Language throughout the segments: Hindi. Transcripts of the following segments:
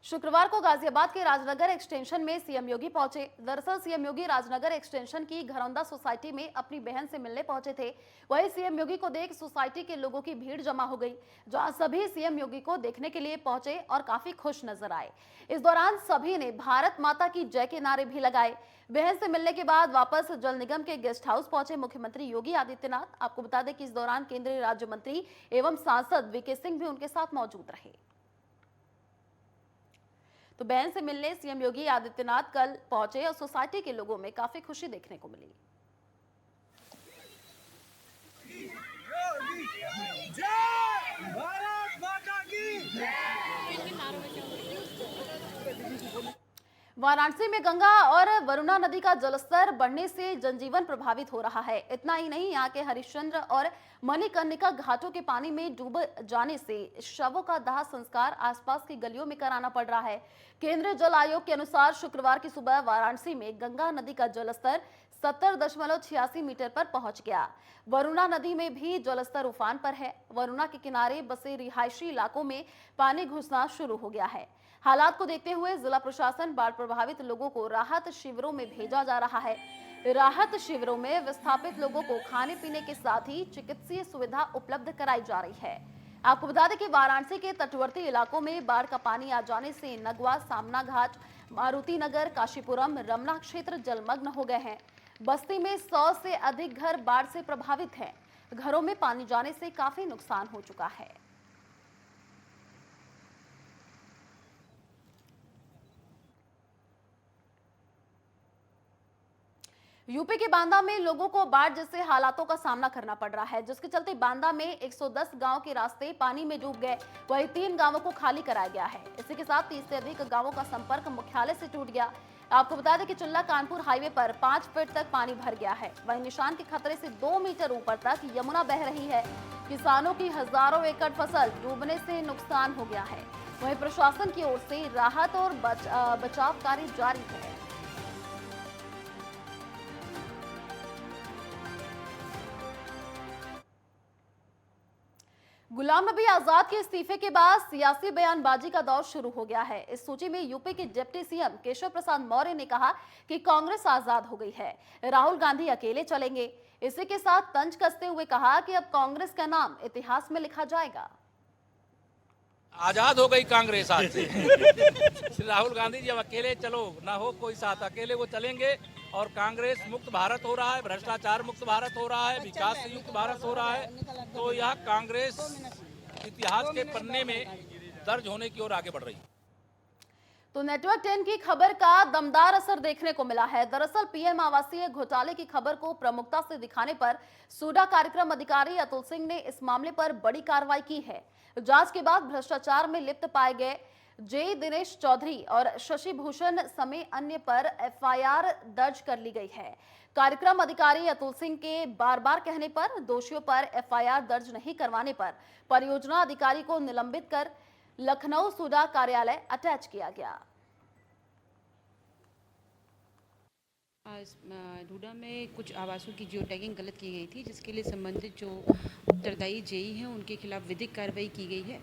शुक्रवार को गाजियाबाद के राजनगर एक्सटेंशन में सीएम योगी पहुंचे। दरअसल सीएम योगी राजनगर एक्सटेंशन की घरौंदा सोसाइटी में अपनी बहन से मिलने पहुंचे थे। वहीं सीएम योगी को देख सोसाइटी के लोगों की भीड़ जमा हो गई, जहां सभी सीएम योगी को देखने के लिए पहुंचे और काफी खुश नजर आए। इस दौरान सभी ने भारत माता की जय के नारे भी लगाए। बहन से मिलने के बाद वापस जल निगम के गेस्ट हाउस पहुंचे मुख्यमंत्री योगी आदित्यनाथ। आपको बता दें कि इस दौरान केंद्रीय राज्य मंत्री एवं सांसद वीके सिंह भी उनके साथ मौजूद रहे। तो बहन से मिलने सीएम योगी आदित्यनाथ कल पहुंचे और सोसाइटी के लोगों में काफी खुशी देखने को मिली। जय भारत माता की। वाराणसी में गंगा और वरुणा नदी का जलस्तर बढ़ने से जनजीवन प्रभावित हो रहा है। इतना ही नहीं, यहाँ के हरिश्चंद्र और मणिकर्णिका घाटों के पानी में डूब जाने से शवों का दाह संस्कार आसपास की गलियों में कराना पड़ रहा है। केंद्रीय जल आयोग के अनुसार शुक्रवार की सुबह वाराणसी में गंगा नदी का जलस्तर 70.86 मीटर पर पहुंच गया। वरुणा नदी में भी जलस्तर उफान पर है। वरुणा के किनारे बसे रिहायशी इलाकों में पानी घुसना शुरू हो गया है। हालात को देखते हुए जिला प्रशासन बाढ़ प्रभावित लोगों को राहत शिविरों में भेजा जा रहा है। राहत शिविरों में विस्थापित लोगों को खाने पीने के साथ ही चिकित्सीय सुविधा उपलब्ध कराई जा रही है। आपको बता दें कि वाराणसी के तटवर्ती इलाकों में बाढ़ का पानी आ जाने से नगवा, सामना घाट, मारुति नगर, काशीपुरम, रमना क्षेत्र जलमग्न हो गए हैं। बस्ती में 100 से अधिक घर बाढ़ से प्रभावित हैं। घरों में पानी जाने से काफी नुकसान हो चुका है। यूपी के बांदा में लोगों को बाढ़ जैसे हालातों का सामना करना पड़ रहा है, जिसके चलते बांदा में 110 गांव के रास्ते पानी में डूब गए। वहीं 3 गांवों को खाली कराया गया है। इसी के साथ 30 से अधिक गांवों का संपर्क मुख्यालय से टूट गया। आपको बता दें कि चिल्ला कानपुर हाईवे पर 5 फीट तक पानी भर गया है। वहीं निशान के खतरे से 2 मीटर ऊपर तक यमुना बह रही है। किसानों की हजारों एकड़ फसल डूबने से नुकसान हो गया है। वहीं प्रशासन की ओर से राहत और बचाव कार्य जारी है। गुलाम नबी आजाद के इस्तीफे के बाद सियासी बयानबाजी का दौर शुरू हो गया है। इस सूची में यूपी के डिप्टी सीएम केशव प्रसाद मौर्य ने कहा कि कांग्रेस आजाद हो गई है, राहुल गांधी अकेले चलेंगे। इसी के साथ तंज कसते हुए कहा कि अब कांग्रेस का नाम इतिहास में लिखा जाएगा। आजाद हो गई कांग्रेस आज से। राहुल गांधी जी अब अकेले चलो, ना हो कोई साथ, अकेले वो चलेंगे और कांग्रेस मुक्त भारत हो रहा है, भ्रष्टाचार मुक्त भारत हो रहा है, विकास से युक्त भारत हो रहा है। तो यह कांग्रेस इतिहास के पन्ने में दर्ज होने की ओर आगे बढ़ रही है। तो नेटवर्क 10 की खबर का दमदार असर देखने को मिला है। दरअसल पीएम आवासीय घोटाले की खबर को प्रमुखता से दिखाने पर सूडा कार्यक्रम अधिकारी अतुल सिंह ने इस मामले पर बड़ी कार्रवाई की है। जांच के बाद भ्रष्टाचार में लिप्त पाए गए जे दिनेश चौधरी और शशि भूषण समेत अन्य पर एफआईआर दर्ज कर ली गई है। कार्यक्रम अधिकारी अतुल सिंह के बार बार कहने पर दोषियों पर एफआईआर दर्ज नहीं करवाने पर परियोजना अधिकारी को निलंबित कर लखनऊ सूडा कार्यालय अटैच किया गया। ढूंढा में कुछ आवासों की जियो टैगिंग गलत की गई थी, जिसके लिए संबंधित जो उत्तरदायी जेई हैं उनके खिलाफ विधिक कार्रवाई की गई है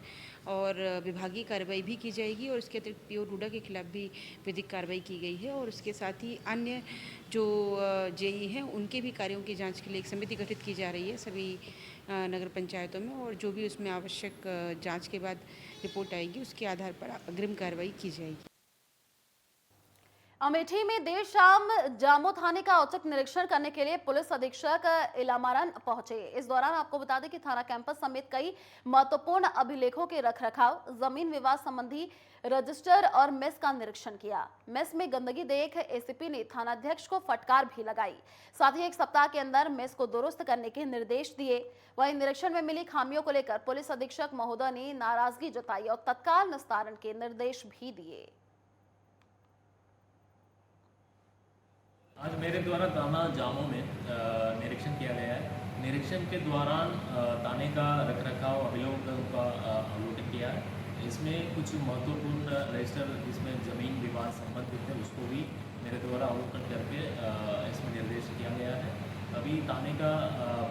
और विभागीय कार्रवाई भी की जाएगी। और इसके अतिरिक्त पीओ ढूंढा के खिलाफ भी विधिक कार्रवाई की गई है और उसके साथ ही अन्य जो जेई हैं उनके भी कार्यों की जांच के लिए एक समिति गठित की जा रही है सभी नगर पंचायतों में, और जो भी उसमें आवश्यक जाँच के बाद रिपोर्ट आएगी उसके आधार पर अग्रिम कार्रवाई की जाएगी। अमेठी में देर शाम जामो थाने का औचक निरीक्षण करने के लिए पुलिस अधीक्षक इलामारन पहुंचे। इस दौरान आपको बता दें कि थाना कैंपस समेत कई महत्वपूर्ण अभिलेखों के रखरखाव, जमीन विवाद संबंधी रजिस्टर और मेस का निरीक्षण किया। मेस में गंदगी देख एसीपी ने थानाध्यक्ष को फटकार भी लगाई। साथ ही 1 सप्ताह के अंदर मेस को दुरुस्त करने के निर्देश दिए। वहीं निरीक्षण में मिली खामियों को लेकर पुलिस अधीक्षक महोदय ने नाराजगी जताई और तत्काल निस्तारण के निर्देश भी दिए। आज मेरे द्वारा थाना जामो में निरीक्षण किया गया है। निरीक्षण के दौरान थाने का रखरखाव अभिलेखों का अवलोकन किया है। इसमें कुछ महत्वपूर्ण रजिस्टर जिसमें ज़मीन विवाद संबंधित है उसको भी मेरे द्वारा अवलोकन करके इसमें निर्देश किया गया है। अभी थाने का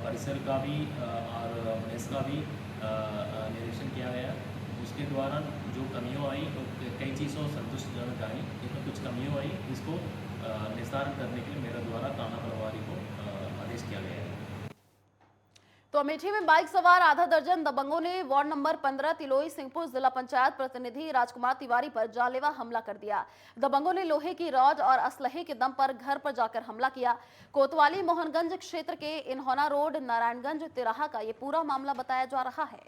परिसर का भी और मेस का भी निरीक्षण किया गया। उसके दौरान जो कमियों आई तो कई चीज़ों इसमें कुछ कमियों आई, इसको निस्तारण करने के लिए मेरे द्वारा थाना प्रभारी को आदेश किया गया है। तो अमेठी में बाइक सवार आधा दर्जन दबंगों ने वार्ड नंबर 15 तिलोई सिंहपुर जिला पंचायत प्रतिनिधि राजकुमार तिवारी पर जानलेवा हमला कर दिया। दबंगों ने लोहे की रॉड और असलहे के दम पर घर पर जाकर हमला किया। कोतवाली मोहनगंज क्षेत्र के इन्होना रोड नारायणगंज तिराहा का ये पूरा मामला बताया जा रहा है।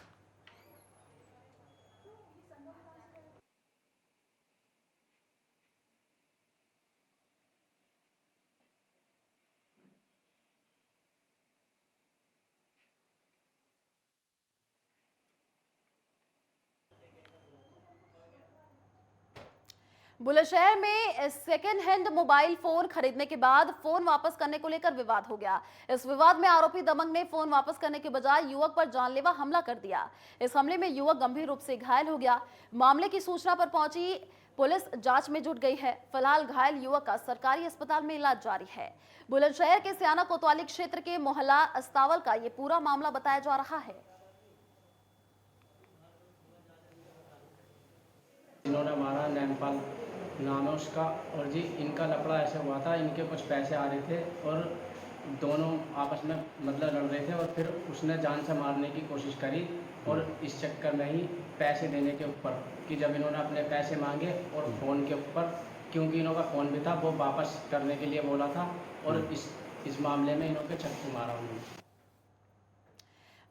बुलंदशहर में सेकेंड हैंड मोबाइल फोन खरीदने के बाद फोन वापस करने को लेकर विवाद हो गया। इस विवाद में आरोपी दबंग ने फोन वापस करने के बजाय युवक पर जानलेवा हमला कर दिया। इस हमले में युवक गंभीर रूप से घायल हो गया। मामले की सूचना पर पहुंची पुलिस जांच में जुट गई है। फिलहाल घायल युवक का सरकारी अस्पताल में इलाज जारी है। बुलंदशहर के सियाना कोतवाली क्षेत्र के मोहल्ला अस्तावल का ये पूरा मामला बताया जा रहा है। इन्होंने मारा नैनपाल नाम है उसका, और जी इनका लफड़ा ऐसे हुआ था, इनके कुछ पैसे आ रहे थे और दोनों आपस में मतलब लड़ रहे थे और फिर उसने जान से मारने की कोशिश करी। और इस चक्कर में ही पैसे देने के ऊपर कि जब इन्होंने अपने पैसे मांगे और फ़ोन के ऊपर, क्योंकि इन्हों का फ़ोन भी था, वो वापस करने के लिए बोला था और इस मामले में इन्हों के चक्कू मारा उन्होंने।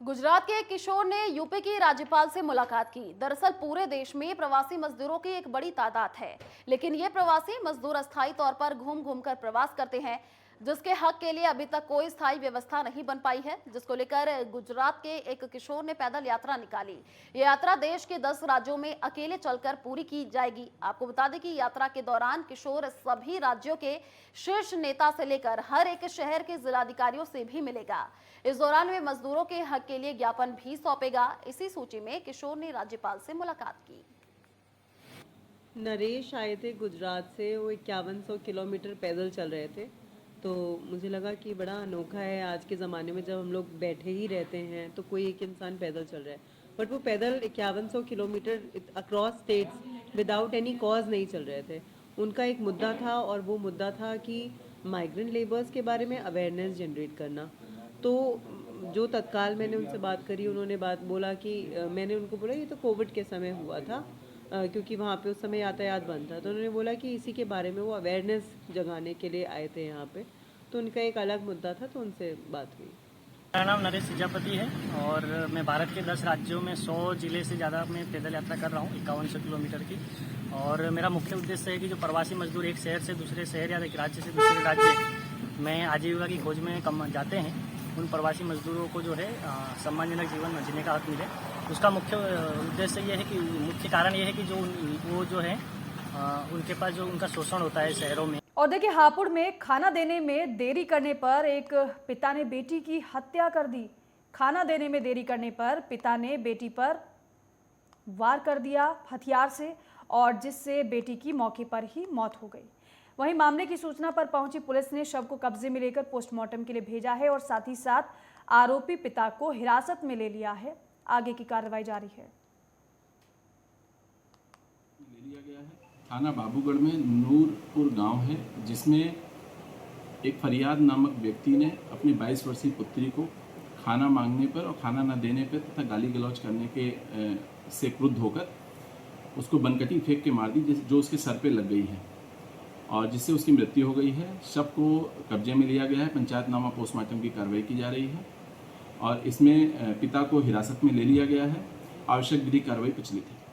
गुजरात के एक किशोर ने यूपी की राज्यपाल से मुलाकात की। दरअसल पूरे देश में प्रवासी मजदूरों की एक बड़ी तादाद है, लेकिन ये प्रवासी मजदूर अस्थायी तौर पर घूम घूम कर प्रवास करते हैं, जिसके हक के लिए अभी तक कोई स्थायी व्यवस्था नहीं बन पाई है, जिसको लेकर गुजरात के एक किशोर ने पैदल यात्रा निकाली। ये यात्रा देश के 10 राज्यों में अकेले चलकर पूरी की जाएगी। आपको बता दें कि यात्रा के दौरान किशोर सभी राज्यों के शीर्ष नेता से लेकर हर एक शहर के जिलाधिकारियों से भी मिलेगा। इस दौरान वे मजदूरों के हक के लिए ज्ञापन भी सौंपेगा। इसी सूची में किशोर ने राज्यपाल से मुलाकात की। नरेश आए थे गुजरात से, वो 5100 किलोमीटर पैदल चल रहे थे। तो मुझे लगा कि बड़ा अनोखा है आज के ज़माने में, जब हम लोग बैठे ही रहते हैं तो कोई एक इंसान पैदल चल रहा है, बट वो पैदल 5100 kilometre across states without any cause नहीं चल रहे थे। उनका एक मुद्दा था और वो मुद्दा था कि माइग्रेंट लेबर्स के बारे में अवेयरनेस जनरेट करना। तो जो तत्काल मैंने उनसे बात करी, उन्होंने बोला कि मैंने उनको बोला ये तो कोविड के समय हुआ था, क्योंकि वहाँ पे उस समय यातायात बंद था। तो उन्होंने बोला कि इसी के बारे में वो अवेयरनेस जगाने के लिए आए थे यहाँ पे, तो उनका एक अलग मुद्दा था, तो उनसे बात हुई। मेरा नाम नरेश सिजापति है और मैं भारत के 10 राज्यों में 100 जिले से ज़्यादा मैं पैदल यात्रा कर रहा हूँ, 5100 किलोमीटर की। और मेरा मुख्य उद्देश्य है कि जो प्रवासी मजदूर एक शहर से दूसरे शहर या एक राज्य से दूसरे राज्य में आजीविका की खोज में जाते हैं, उन प्रवासी मजदूरों को जो है सम्मानजनक जीवन जीने का हक मिले। उसका मुख्य उद्देश्य ये है कि मुख्य कारण ये है कि जो वो जो है उनके पास जो उनका शोषण होता है शहरों में। और देखिए, हापुड़ में खाना देने में देरी करने पर एक पिता ने बेटी की हत्या कर दी। खाना देने में देरी करने पर पिता ने बेटी पर वार कर दिया हथियार से, और जिससे बेटी की मौके पर ही मौत हो गई। वहीं मामले की सूचना पर पहुंची पुलिस ने शव को कब्जे में लेकर पोस्टमार्टम के लिए भेजा है और साथ ही साथ आरोपी पिता को हिरासत में ले लिया है। आगे की कार्रवाई जारी है। ले लिया गया है। थाना बाबूगढ़ में नूरपुर गांव है, जिसमें एक फरियाद नामक व्यक्ति ने अपनी 22 वर्षीय पुत्री को खाना मांगने पर और खाना न देने पर तथा गाली गलौज करने के से क्रुद्ध होकर उसको बनकटी फेंक के मार दी, जो उसके सर पे लग गई है और जिससे उसकी मृत्यु हो गई है। शव को कब्जे में लिया गया है। पंचायतनामा पोस्टमार्टम की कार्रवाई की जा रही है और इसमें पिता को हिरासत में ले लिया गया है। आवश्यक विधिक कार्रवाई प्रचलित है।